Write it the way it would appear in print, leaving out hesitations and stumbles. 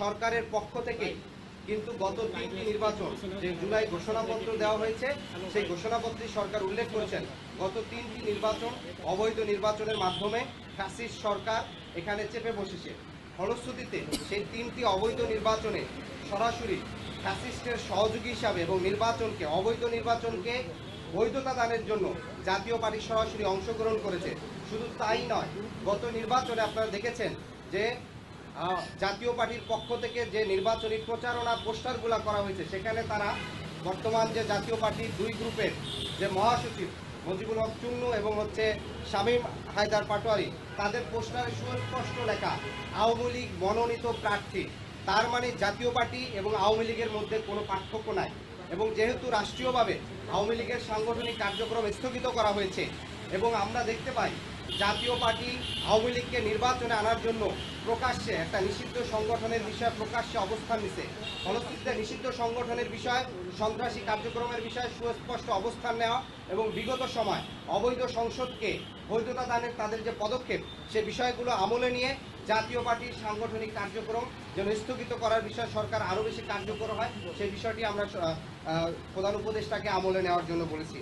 সরকারের পক্ষ থেকে কিন্তু গত 3টি নির্বাচন যে জুলাই ঘোষণাপত্র দেওয়া হয়েছে সেই ঘোষণাপত্রে সরকার উল্লেখ করেছেন গত 3টি নির্বাচন অবৈধ নির্বাচনের মাধ্যমে ফ্যাসিস্ট সরকার এখানে চেপে বসেছে। ফলশ্রুতিতে সেই 3টি অবৈধ নির্বাচনে সরাসরি ফ্যাসিস্টের সহযোগী হিসাবে এবং অবৈধ নির্বাচনকে বৈধতা দানের জন্য জাতীয় পার্টি সরাসরি অংশগ্রহণ করেছে। শুধু তাই নয়, গত নির্বাচনে আপনারা দেখেছেন যে জাতীয় পার্টির পক্ষ থেকে যে নির্বাচনী প্রচারণা পোস্টারগুলো করা হয়েছে সেখানে তারা বর্তমান যে জাতীয় পার্টির 2 গ্রুপের যে মহাসচিব মুজিবুল হক চুন্নু এবং শামীম হায়দার পাটোয়ারি তাদের পোস্টারে সুস্পষ্ট লেখা আওয়ামী লীগ মনোনীত প্রার্থী। তার মানে জাতীয় পার্টি এবং আওয়ামী লীগের মধ্যে কোনো পার্থক্য নাই। এবং যেহেতু রাষ্ট্রীয়ভাবে আওয়ামী লীগের সাংগঠনিক কার্যক্রম স্থগিত করা হয়েছে এবং আমরা দেখতে পাই জাতীয় পার্টি আওয়ামী লীগকে নির্বাচনে আনার জন্য প্রকাশ্যে একটা নিষিদ্ধ সংগঠনের বিষয়ে প্রকাশ্যে অবস্থান নিছে। ফলশ্রুতিতে নিষিদ্ধ সংগঠনের বিষয়, সন্ত্রাসী কার্যক্রমের বিষয়ে সুস্পষ্ট অবস্থান নেওয়া এবং বিগত সময় অবৈধ সংসদকে বৈধতা দানের তাদের যে পদক্ষেপ সে বিষয়গুলো আমলে নিয়ে জাতীয় পার্টির সাংগঠনিক কার্যক্রম যেন স্থগিত করার বিষয়ে সরকার আরও বেশি কার্যকর হয় সেই বিষয়টি আমরা প্রধান উপদেষ্টাকে আমলে নেওয়ার জন্য বলেছি।